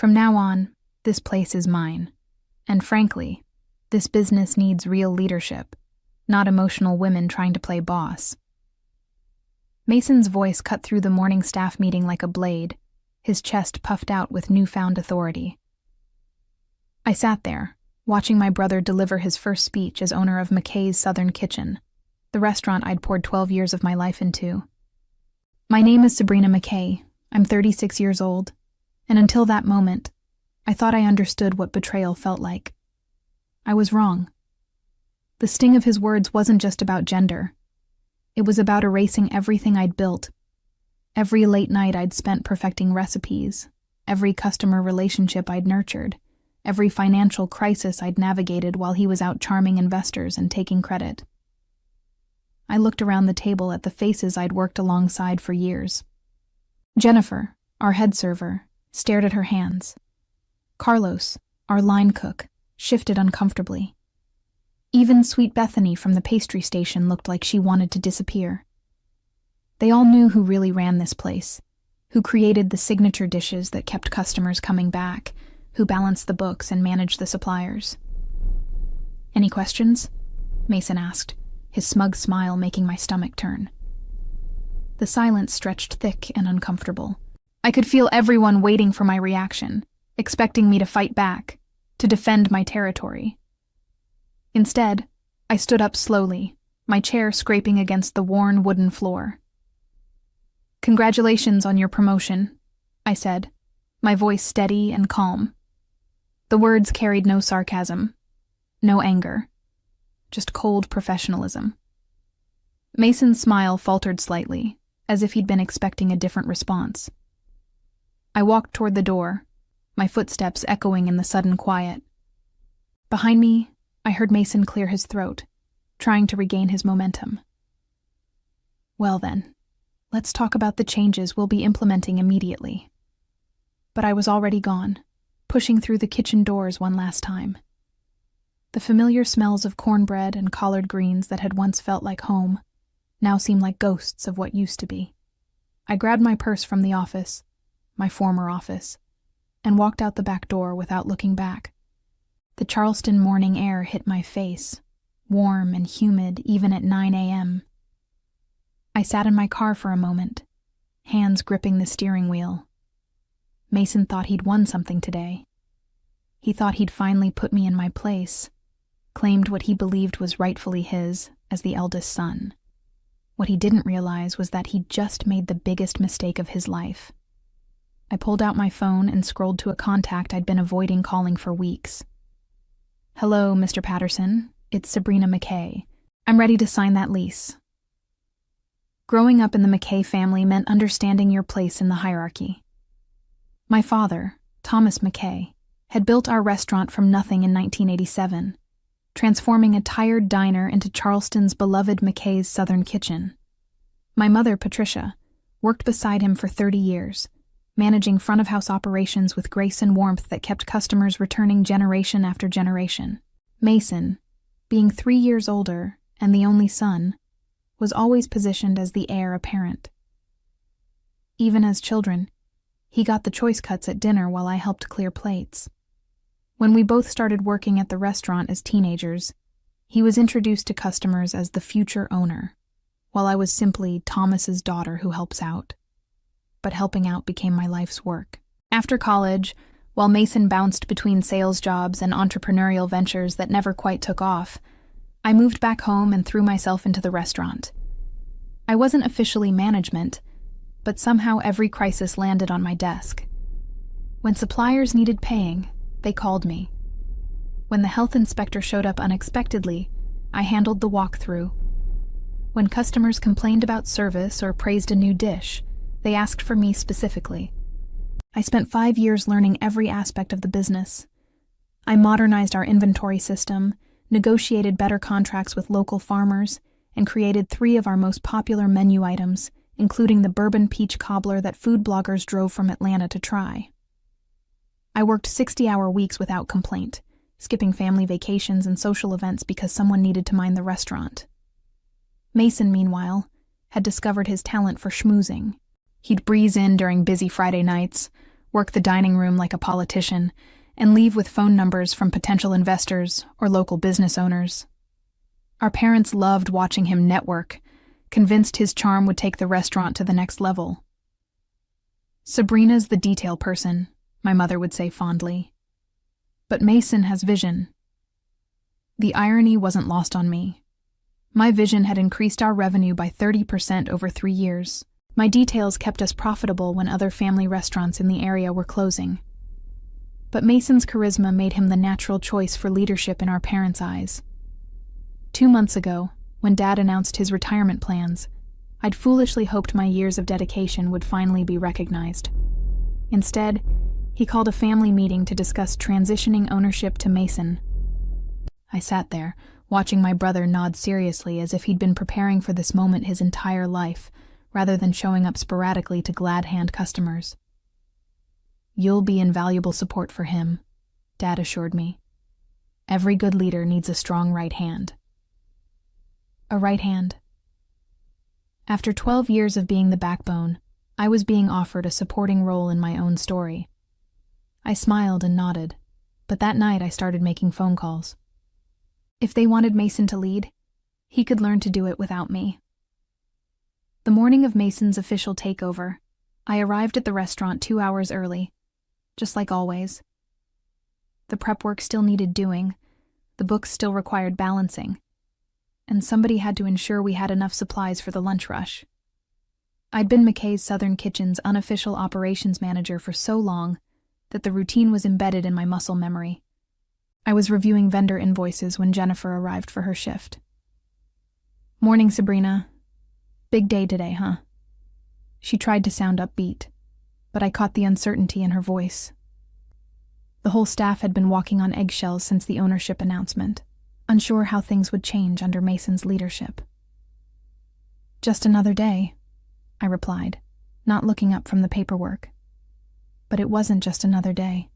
From now on, this place is mine. And frankly, this business needs real leadership, not emotional women trying to play boss. Mason's voice cut through the morning staff meeting like a blade, his chest puffed out with newfound authority. I sat there, watching my brother deliver his first speech as owner of McKay's Southern Kitchen, the restaurant I'd poured 12 years of my life into. My name is Sabrina McKay. I'm 36 years old, and until that moment, I thought I understood what betrayal felt like. I was wrong. The sting of his words wasn't just about gender. It was about erasing everything I'd built, every late night I'd spent perfecting recipes, every customer relationship I'd nurtured, every financial crisis I'd navigated while he was out charming investors and taking credit. I looked around the table at the faces I'd worked alongside for years. Jennifer, our head server, stared at her hands. Carlos, our line cook, shifted uncomfortably. Even Sweet Bethany from the pastry station looked like she wanted to disappear. They all knew who really ran this place, who created the signature dishes that kept customers coming back, who balanced the books and managed the suppliers. "Any questions?" Mason asked, his smug smile making my stomach turn. The silence stretched thick and uncomfortable. I could feel everyone waiting for my reaction, expecting me to fight back, to defend my territory. Instead, I stood up slowly, my chair scraping against the worn wooden floor. "Congratulations on your promotion," I said, my voice steady and calm. The words carried no sarcasm, no anger, just cold professionalism. Mason's smile faltered slightly, as if he'd been expecting a different response. I walked toward the door, my footsteps echoing in the sudden quiet. Behind me, I heard Mason clear his throat, trying to regain his momentum. "Well then, let's talk about the changes we'll be implementing immediately." But I was already gone, pushing through the kitchen doors one last time. The familiar smells of cornbread and collard greens that had once felt like home now seemed like ghosts of what used to be. I grabbed my purse from the office, my former office, and walked out the back door without looking back. The Charleston morning air hit my face, warm and humid even at 9 a.m. I sat in my car for a moment, hands gripping the steering wheel. Mason thought he'd won something today. He thought he'd finally put me in my place, claimed what he believed was rightfully his as the eldest son. What he didn't realize was that he'd just made the biggest mistake of his life. I pulled out my phone and scrolled to a contact I'd been avoiding calling for weeks. "Hello, Mr. Patterson. It's Sabrina McKay. I'm ready to sign that lease." Growing up in the McKay family meant understanding your place in the hierarchy. My father, Thomas McKay, had built our restaurant from nothing in 1987, transforming a tired diner into Charleston's beloved McKay's Southern Kitchen. My mother, Patricia, worked beside him for 30 years, managing front-of-house operations with grace and warmth that kept customers returning generation after generation. Mason, being 3 years older and the only son, was always positioned as the heir apparent. Even as children, he got the choice cuts at dinner while I helped clear plates. When we both started working at the restaurant as teenagers, he was introduced to customers as the future owner, while I was simply Thomas's daughter who helps out. But helping out became my life's work. After college, while Mason bounced between sales jobs and entrepreneurial ventures that never quite took off, I moved back home and threw myself into the restaurant. I wasn't officially management, but somehow every crisis landed on my desk. When suppliers needed paying, they called me. When the health inspector showed up unexpectedly, I handled the walkthrough. When customers complained about service or praised a new dish, they asked for me specifically. I spent 5 years learning every aspect of the business. I modernized our inventory system, negotiated better contracts with local farmers, and created 3 of our most popular menu items, including the bourbon peach cobbler that food bloggers drove from Atlanta to try. I worked 60-hour weeks without complaint, skipping family vacations and social events because someone needed to mind the restaurant. Mason, meanwhile, had discovered his talent for schmoozing. He'd breeze in during busy Friday nights, work the dining room like a politician, and leave with phone numbers from potential investors or local business owners. Our parents loved watching him network, convinced his charm would take the restaurant to the next level. "Sabrina's the detail person," my mother would say fondly. "But Mason has vision." The irony wasn't lost on me. My vision had increased our revenue by 30% over 3 years. My details kept us profitable when other family restaurants in the area were closing. But Mason's charisma made him the natural choice for leadership in our parents' eyes. 2 months ago, when Dad announced his retirement plans, I'd foolishly hoped my years of dedication would finally be recognized. Instead, he called a family meeting to discuss transitioning ownership to Mason. I sat there, watching my brother nod seriously as if he'd been preparing for this moment his entire life, rather than showing up sporadically to glad-hand customers. "You'll be invaluable support for him," Dad assured me. "Every good leader needs a strong right hand." A right hand. After 12 years of being the backbone, I was being offered a supporting role in my own story. I smiled and nodded, but that night I started making phone calls. If they wanted Mason to lead, he could learn to do it without me. The morning of Mason's official takeover, I arrived at the restaurant 2 hours early, just like always. The prep work still needed doing, the books still required balancing, and somebody had to ensure we had enough supplies for the lunch rush. I'd been McKay's Southern Kitchen's unofficial operations manager for so long that the routine was embedded in my muscle memory. I was reviewing vendor invoices when Jennifer arrived for her shift. "Morning, Sabrina. Big day today, huh?" She tried to sound upbeat, but I caught the uncertainty in her voice. The whole staff had been walking on eggshells since the ownership announcement, unsure how things would change under Mason's leadership. "Just another day," I replied, not looking up from the paperwork. But it wasn't just another day,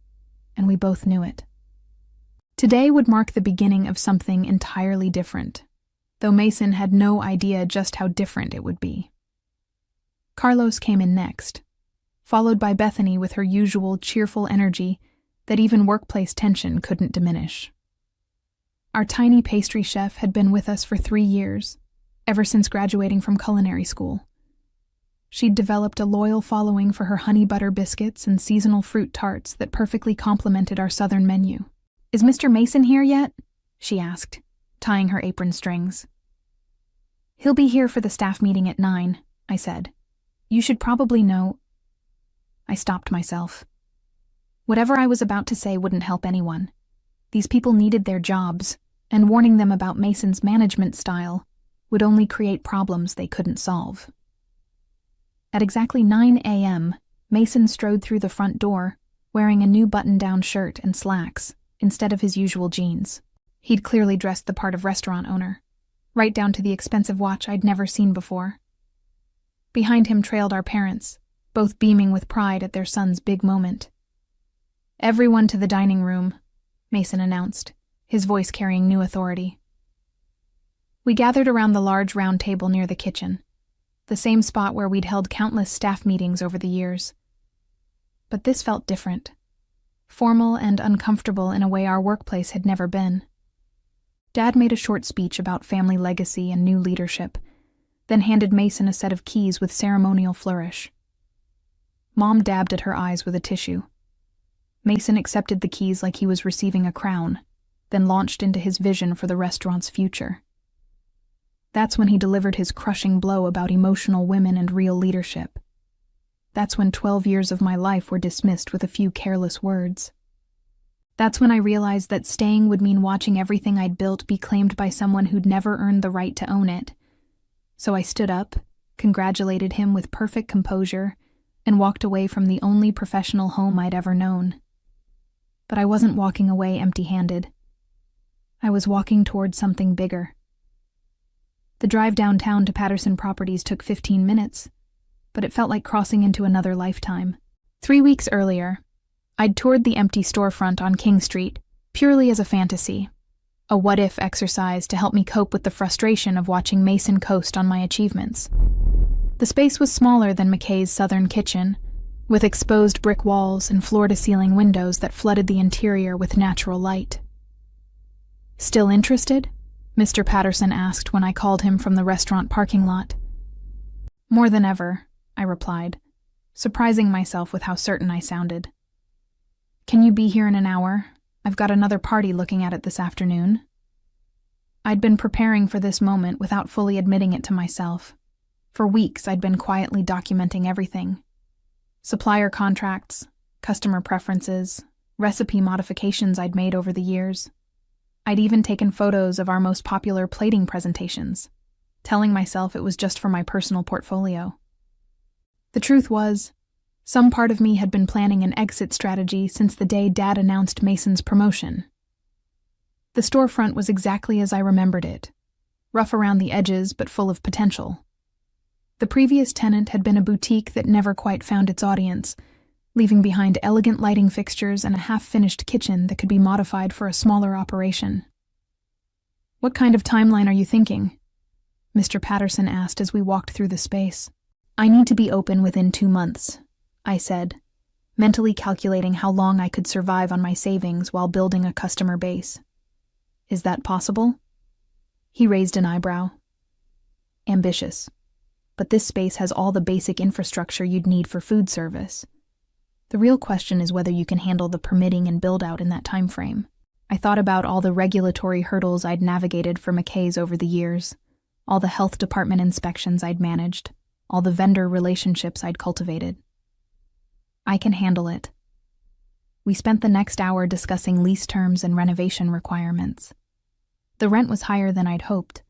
and we both knew it. Today would mark the beginning of something entirely different, though Mason had no idea just how different it would be. Carlos came in next, followed by Bethany with her usual cheerful energy that even workplace tension couldn't diminish. Our tiny pastry chef had been with us for 3 years, ever since graduating from culinary school. She'd developed a loyal following for her honey butter biscuits and seasonal fruit tarts that perfectly complemented our southern menu. "Is Mr. Mason here yet?" she asked, tying her apron strings. "He'll be here for the staff meeting at 9, I said. "You should probably know—" I stopped myself. Whatever I was about to say wouldn't help anyone. These people needed their jobs, and warning them about Mason's management style would only create problems they couldn't solve. At exactly 9 a.m., Mason strode through the front door, wearing a new button-down shirt and slacks, instead of his usual jeans. He'd clearly dressed the part of restaurant owner, right down to the expensive watch I'd never seen before. Behind him trailed our parents, both beaming with pride at their son's big moment. "Everyone to the dining room," Mason announced, his voice carrying new authority. We gathered around the large round table near the kitchen, the same spot where we'd held countless staff meetings over the years. But this felt different. Formal and uncomfortable in a way our workplace had never been. Dad made a short speech about family legacy and new leadership, then handed Mason a set of keys with ceremonial flourish. Mom dabbed at her eyes with a tissue. Mason accepted the keys like he was receiving a crown, then launched into his vision for the restaurant's future. That's when he delivered his crushing blow about emotional women and real leadership. That's when 12 years of my life were dismissed with a few careless words. That's when I realized that staying would mean watching everything I'd built be claimed by someone who'd never earned the right to own it. So I stood up, congratulated him with perfect composure, and walked away from the only professional home I'd ever known. But I wasn't walking away empty-handed. I was walking toward something bigger. The drive downtown to Patterson Properties took 15 minutes, but it felt like crossing into another lifetime. 3 weeks earlier, I'd toured the empty storefront on King Street, purely as a fantasy, a what-if exercise to help me cope with the frustration of watching Mason coast on my achievements. The space was smaller than McKay's Southern Kitchen, with exposed brick walls and floor-to-ceiling windows that flooded the interior with natural light. "Still interested?" Mr. Patterson asked when I called him from the restaurant parking lot. "More than ever," I replied, surprising myself with how certain I sounded. "Can you be here in an hour? I've got another party looking at it this afternoon." I'd been preparing for this moment without fully admitting it to myself. For weeks, I'd been quietly documenting everything. Supplier contracts, customer preferences, recipe modifications I'd made over the years. I'd even taken photos of our most popular plating presentations, telling myself it was just for my personal portfolio. The truth was, some part of me had been planning an exit strategy since the day Dad announced Mason's promotion. The storefront was exactly as I remembered it, rough around the edges but full of potential. The previous tenant had been a boutique that never quite found its audience, leaving behind elegant lighting fixtures and a half-finished kitchen that could be modified for a smaller operation. "What kind of timeline are you thinking?" Mr. Patterson asked as we walked through the space. "I need to be open within 2 months," I said, mentally calculating how long I could survive on my savings while building a customer base. "Is that possible?" He raised an eyebrow. "Ambitious. But this space has all the basic infrastructure you'd need for food service. The real question is whether you can handle the permitting and build-out in that time frame." I thought about all the regulatory hurdles I'd navigated for McKay's over the years, all the health department inspections I'd managed, all the vendor relationships I'd cultivated. "I can handle it." We spent the next hour discussing lease terms and renovation requirements. The rent was higher than I'd hoped,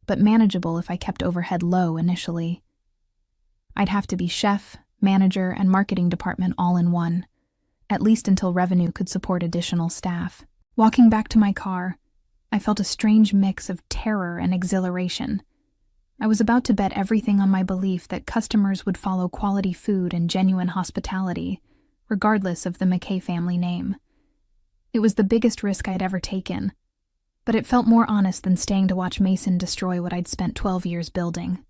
but manageable if I kept overhead low initially. I'd have to be chef, manager, and marketing department all in one, at least until revenue could support additional staff. Walking back to my car, I felt a strange mix of terror and exhilaration. I was about to bet everything on my belief that customers would follow quality food and genuine hospitality, regardless of the McKay family name. It was the biggest risk I'd ever taken, but it felt more honest than staying to watch Mason destroy what I'd spent 12 years building.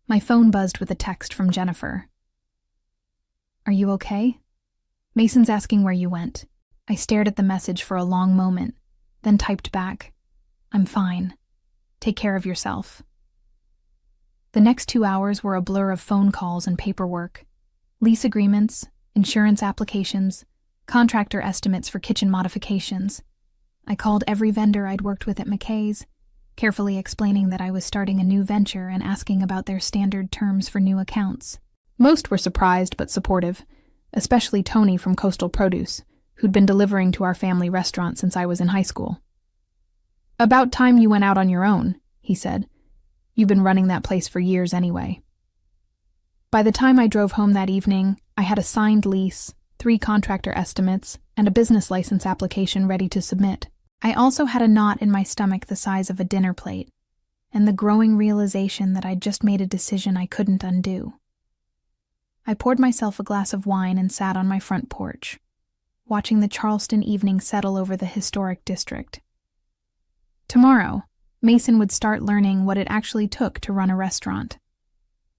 My phone buzzed with a text from Jennifer. "Are you okay? Mason's asking where you went." I stared at the message for a long moment, then typed back, "I'm fine. Take care of yourself." The next 2 hours were a blur of phone calls and paperwork, lease agreements, insurance applications, contractor estimates for kitchen modifications. I called every vendor I'd worked with at McKay's, carefully explaining that I was starting a new venture and asking about their standard terms for new accounts. Most were surprised but supportive, especially Tony from Coastal Produce, who'd been delivering to our family restaurant since I was in high school. "About time you went out on your own," he said. "You've been running that place for years anyway." By the time I drove home that evening, I had a signed lease, 3 contractor estimates, and a business license application ready to submit. I also had a knot in my stomach the size of a dinner plate, and the growing realization that I'd just made a decision I couldn't undo. I poured myself a glass of wine and sat on my front porch, watching the Charleston evening settle over the historic district. Tomorrow, Mason would start learning what it actually took to run a restaurant,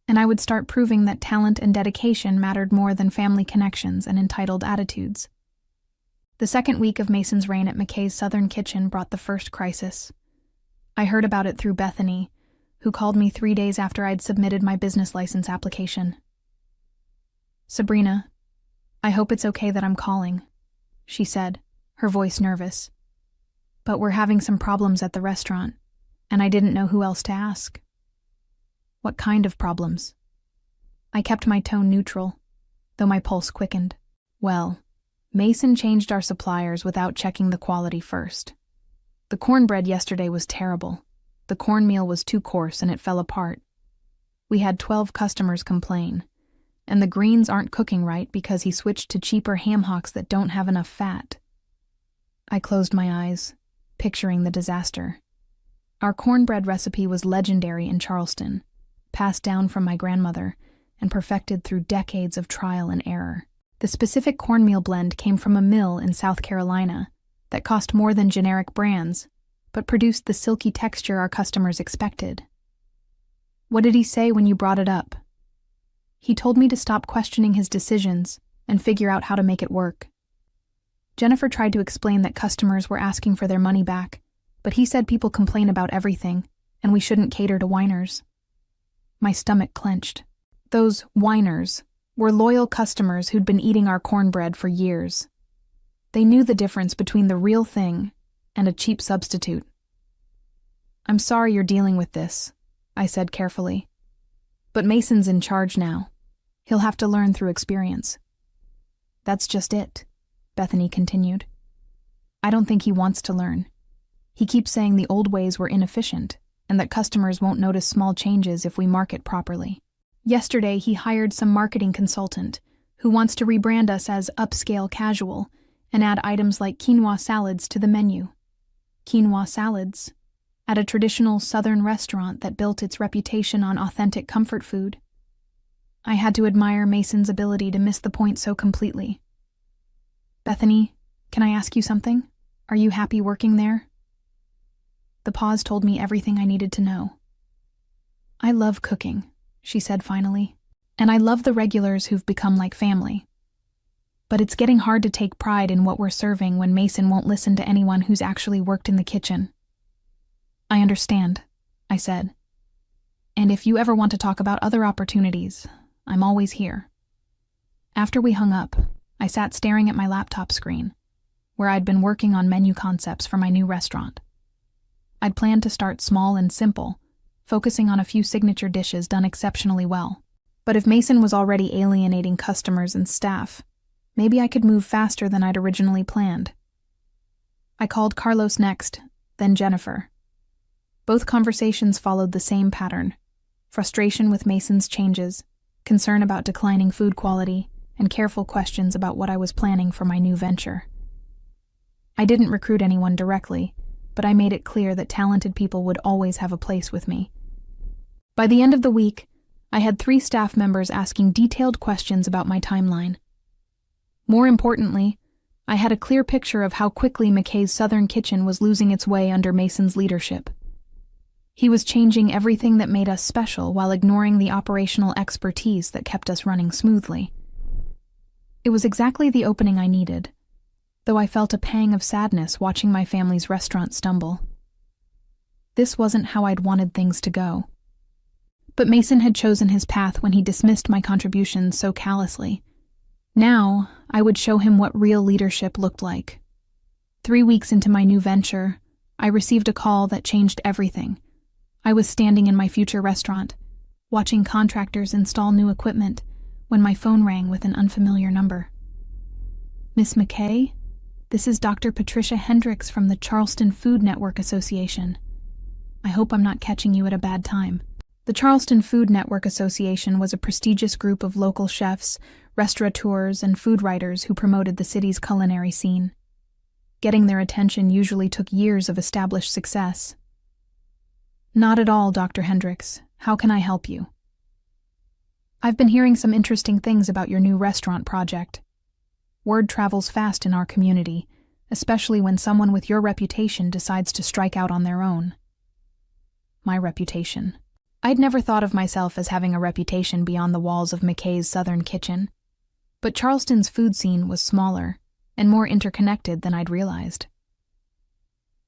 and I would start proving that talent and dedication mattered more than family connections and entitled attitudes. The second week of Mason's reign at McKay's Southern Kitchen brought the first crisis. I heard about it through Bethany, who called me 3 days after I'd submitted my business license application. "Sabrina, I hope it's okay that I'm calling," she said, her voice nervous. "But we're having some problems at the restaurant, and I didn't know who else to ask." "What kind of problems?" I kept my tone neutral, though my pulse quickened. "Well, Mason changed our suppliers without checking the quality first. The cornbread yesterday was terrible. The cornmeal was too coarse and it fell apart. We had 12 customers complain, and the greens aren't cooking right because he switched to cheaper ham hocks that don't have enough fat." I closed my eyes, picturing the disaster. Our cornbread recipe was legendary in Charleston, passed down from my grandmother, and perfected through decades of trial and error. The specific cornmeal blend came from a mill in South Carolina that cost more than generic brands, but produced the silky texture our customers expected. "What did he say when you brought it up?" He told me to stop questioning his decisions and figure out how to make it work. Jennifer tried to explain that customers were asking for their money back, but he said people complain about everything, and we shouldn't cater to whiners. My stomach clenched. Those whiners were loyal customers who'd been eating our cornbread for years. They knew the difference between the real thing and a cheap substitute. "I'm sorry you're dealing with this," I said carefully. "But Mason's in charge now. He'll have to learn through experience." "That's just it," Bethany continued. "I don't think he wants to learn. He keeps saying the old ways were inefficient and that customers won't notice small changes if we market properly. Yesterday, he hired some marketing consultant who wants to rebrand us as upscale casual and add items like quinoa salads to the menu." Quinoa salads? At a traditional Southern restaurant that built its reputation on authentic comfort food. I had to admire Mason's ability to miss the point so completely. "Bethany, can I ask you something? Are you happy working there?" The pause told me everything I needed to know. "I love cooking," she said finally, "and I love the regulars who've become like family. But it's getting hard to take pride in what we're serving when Mason won't listen to anyone who's actually worked in the kitchen." "I understand," I said. "And if you ever want to talk about other opportunities, I'm always here." After we hung up, I sat staring at my laptop screen, where I'd been working on menu concepts for my new restaurant. I'd planned to start small and simple, focusing on a few signature dishes done exceptionally well. But if Mason was already alienating customers and staff, maybe I could move faster than I'd originally planned. I called Carlos next, then Jennifer. Both conversations followed the same pattern: frustration with Mason's changes, concern about declining food quality, and careful questions about what I was planning for my new venture. I didn't recruit anyone directly, but I made it clear that talented people would always have a place with me. By the end of the week, I had 3 staff members asking detailed questions about my timeline. More importantly, I had a clear picture of how quickly McKay's Southern Kitchen was losing its way under Mason's leadership. He was changing everything that made us special while ignoring the operational expertise that kept us running smoothly. It was exactly the opening I needed, though I felt a pang of sadness watching my family's restaurant stumble. This wasn't how I'd wanted things to go. But Mason had chosen his path when he dismissed my contributions so callously. Now, I would show him what real leadership looked like. 3 weeks into my new venture, I received a call that changed everything. I was standing in my future restaurant, watching contractors install new equipment, when my phone rang with an unfamiliar number. "Miss McKay, this is Dr. Patricia Hendricks from the Charleston Food Network Association. I hope I'm not catching you at a bad time." The Charleston Food Network Association was a prestigious group of local chefs, restaurateurs, and food writers who promoted the city's culinary scene. Getting their attention usually took years of established success. "Not at all, Dr. Hendricks. How can I help you?" "I've been hearing some interesting things about your new restaurant project. Word travels fast in our community, especially when someone with your reputation decides to strike out on their own." My reputation. I'd never thought of myself as having a reputation beyond the walls of McKay's Southern Kitchen. But Charleston's food scene was smaller and more interconnected than I'd realized.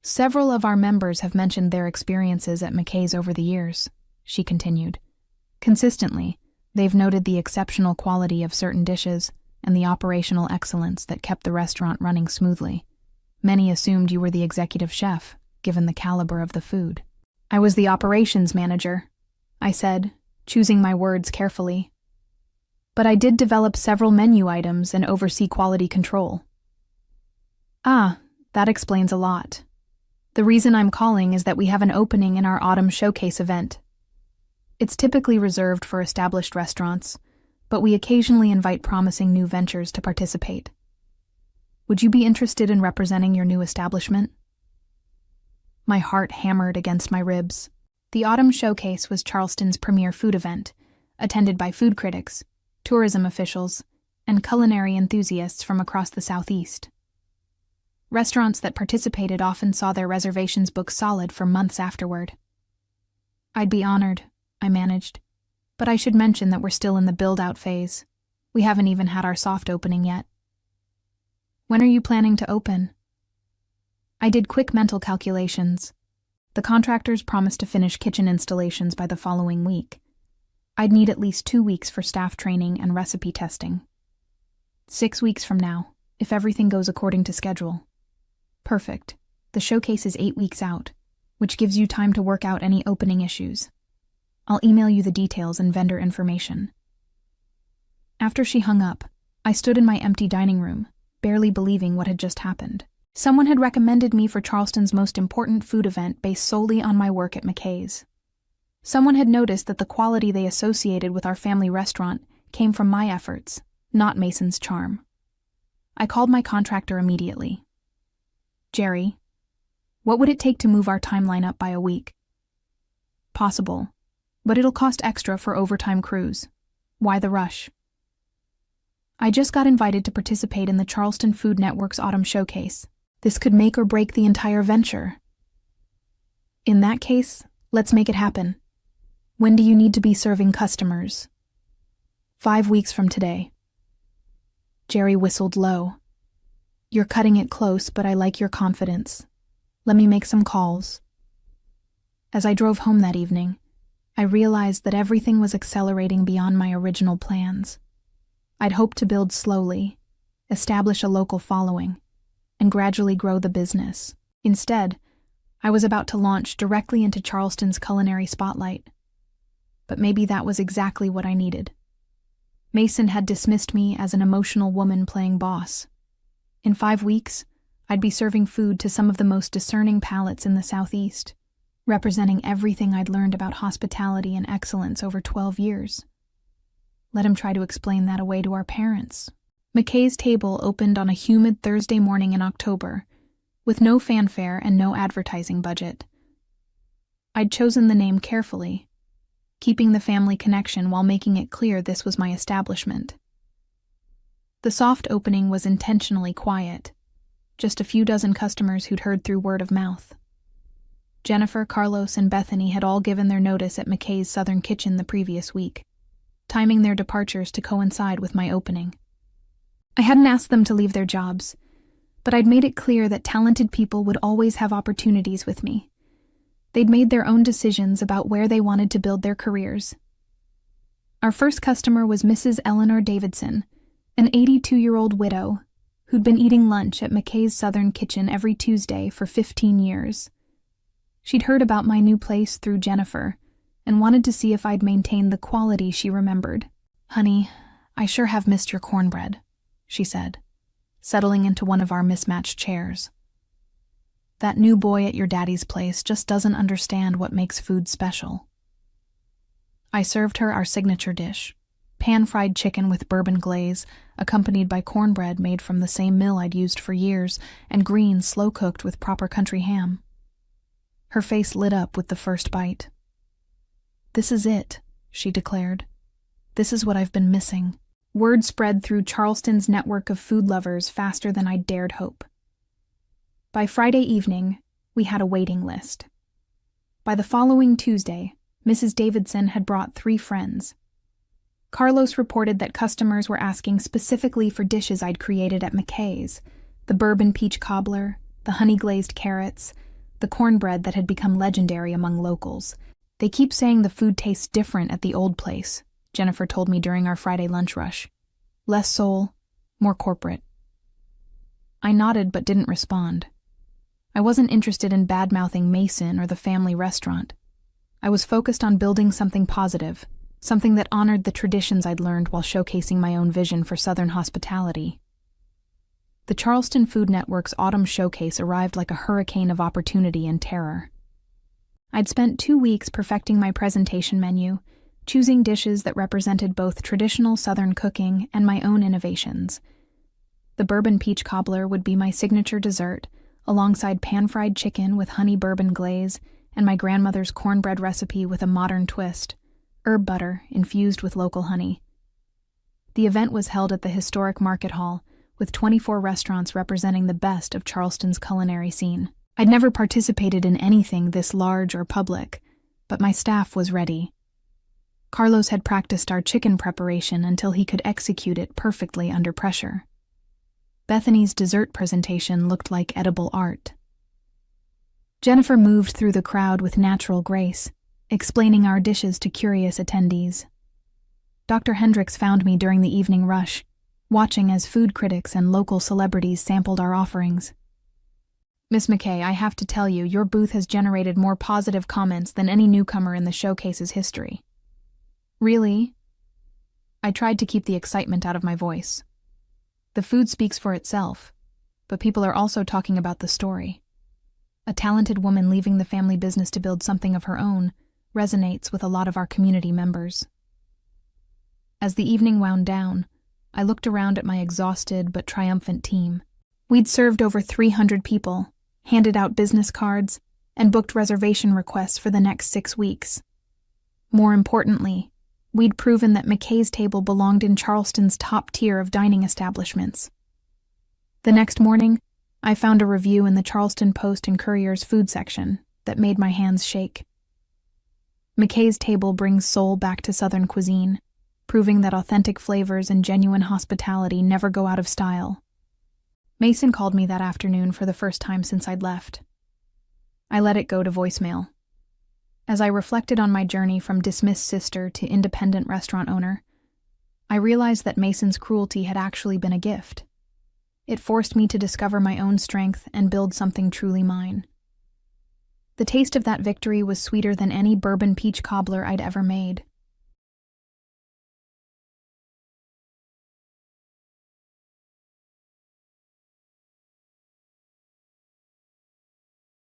"Several of our members have mentioned their experiences at McKay's over the years," she continued. "Consistently, they've noted the exceptional quality of certain dishes and the operational excellence that kept the restaurant running smoothly. Many assumed you were the executive chef, given the caliber of the food." "I was the operations manager," I said, choosing my words carefully. "But I did develop several menu items and oversee quality control." "Ah, that explains a lot. The reason I'm calling is that we have an opening in our autumn showcase event. It's typically reserved for established restaurants, but we occasionally invite promising new ventures to participate. Would you be interested in representing your new establishment?" My heart hammered against my ribs. The Autumn Showcase was Charleston's premier food event, attended by food critics, tourism officials, and culinary enthusiasts from across the Southeast. Restaurants that participated often saw their reservations booked solid for months afterward. "I'd be honored," I managed. But I should mention that we're still in the build-out phase. We haven't even had our soft opening yet. When are you planning to open? I did quick mental calculations. The contractors promised to finish kitchen installations by the following week. I'd need at least 2 weeks for staff training and recipe testing. 6 weeks from now, if everything goes according to schedule. Perfect. The showcase is 8 weeks out, which gives you time to work out any opening issues. I'll email you the details and vendor information. After she hung up, I stood in my empty dining room, barely believing what had just happened. Someone had recommended me for Charleston's most important food event based solely on my work at McKay's. Someone had noticed that the quality they associated with our family restaurant came from my efforts, not Mason's charm. I called my contractor immediately. Jerry, what would it take to move our timeline up by a week? Possible, but it'll cost extra for overtime crews. Why the rush? I just got invited to participate in the Charleston Food Network's Autumn Showcase. This could make or break the entire venture. In that case, let's make it happen. When do you need to be serving customers? 5 weeks from today. Jerry whistled low. You're cutting it close, but I like your confidence. Let me make some calls. As I drove home that evening, I realized that everything was accelerating beyond my original plans. I'd hoped to build slowly, establish a local following, and gradually grow the business. Instead, I was about to launch directly into Charleston's culinary spotlight. But maybe that was exactly what I needed. Mason had dismissed me as an emotional woman playing boss. In 5 weeks, I'd be serving food to some of the most discerning palates in the Southeast, representing everything I'd learned about hospitality and excellence over 12 years. Let him try to explain that away to our parents. McKay's table opened on a humid Thursday morning in October, with no fanfare and no advertising budget. I'd chosen the name carefully, keeping the family connection while making it clear this was my establishment. The soft opening was intentionally quiet, just a few dozen customers who'd heard through word of mouth. Jennifer, Carlos, and Bethany had all given their notice at McKay's Southern Kitchen the previous week, timing their departures to coincide with my opening. I hadn't asked them to leave their jobs, but I'd made it clear that talented people would always have opportunities with me. They'd made their own decisions about where they wanted to build their careers. Our first customer was Mrs. Eleanor Davidson, an 82-year-old widow who'd been eating lunch at McKay's Southern Kitchen every Tuesday for 15 years. She'd heard about my new place through Jennifer and wanted to see if I'd maintained the quality she remembered. Honey, I sure have missed your cornbread, she said, settling into one of our mismatched chairs. That new boy at your daddy's place just doesn't understand what makes food special. I served her our signature dish, pan-fried chicken with bourbon glaze, accompanied by cornbread made from the same mill I'd used for years, and greens slow-cooked with proper country ham. Her face lit up with the first bite. This is it, she declared. This is what I've been missing. Word spread through Charleston's network of food lovers faster than I'd dared hope. By Friday evening, we had a waiting list. By the following Tuesday, Mrs. Davidson had brought 3 friends. Carlos reported that customers were asking specifically for dishes I'd created at McKay's, the bourbon peach cobbler, the honey-glazed carrots, the cornbread that had become legendary among locals. They keep saying the food tastes different at the old place, Jennifer told me during our Friday lunch rush. Less soul, more corporate. I nodded but didn't respond. I wasn't interested in bad-mouthing Mason or the family restaurant. I was focused on building something positive, something that honored the traditions I'd learned while showcasing my own vision for Southern hospitality. The Charleston Food Network's Autumn Showcase arrived like a hurricane of opportunity and terror. I'd spent 2 weeks perfecting my presentation menu, choosing dishes that represented both traditional Southern cooking and my own innovations. The bourbon peach cobbler would be my signature dessert, alongside pan-fried chicken with honey bourbon glaze and my grandmother's cornbread recipe with a modern twist, herb butter infused with local honey. The event was held at the historic market hall, with 24 restaurants representing the best of Charleston's culinary scene. I'd never participated in anything this large or public, but my staff was ready. Carlos had practiced our chicken preparation until he could execute it perfectly under pressure. Bethany's dessert presentation looked like edible art. Jennifer moved through the crowd with natural grace, explaining our dishes to curious attendees. Dr. Hendricks found me during the evening rush, watching as food critics and local celebrities sampled our offerings. Miss McKay, I have to tell you, your booth has generated more positive comments than any newcomer in the showcase's history. Really? I tried to keep the excitement out of my voice. The food speaks for itself, but people are also talking about the story. A talented woman leaving the family business to build something of her own resonates with a lot of our community members. As the evening wound down, I looked around at my exhausted but triumphant team. We'd served over 300 people, handed out business cards, and booked reservation requests for the next 6 weeks. More importantly, we'd proven that McKay's table belonged in Charleston's top tier of dining establishments. The next morning, I found a review in the Charleston Post and Courier's food section that made my hands shake. McKay's table brings soul back to Southern cuisine, proving that authentic flavors and genuine hospitality never go out of style. Mason called me that afternoon for the first time since I'd left. I let it go to voicemail. As I reflected on my journey from dismissed sister to independent restaurant owner, I realized that Mason's cruelty had actually been a gift. It forced me to discover my own strength and build something truly mine. The taste of that victory was sweeter than any bourbon peach cobbler I'd ever made.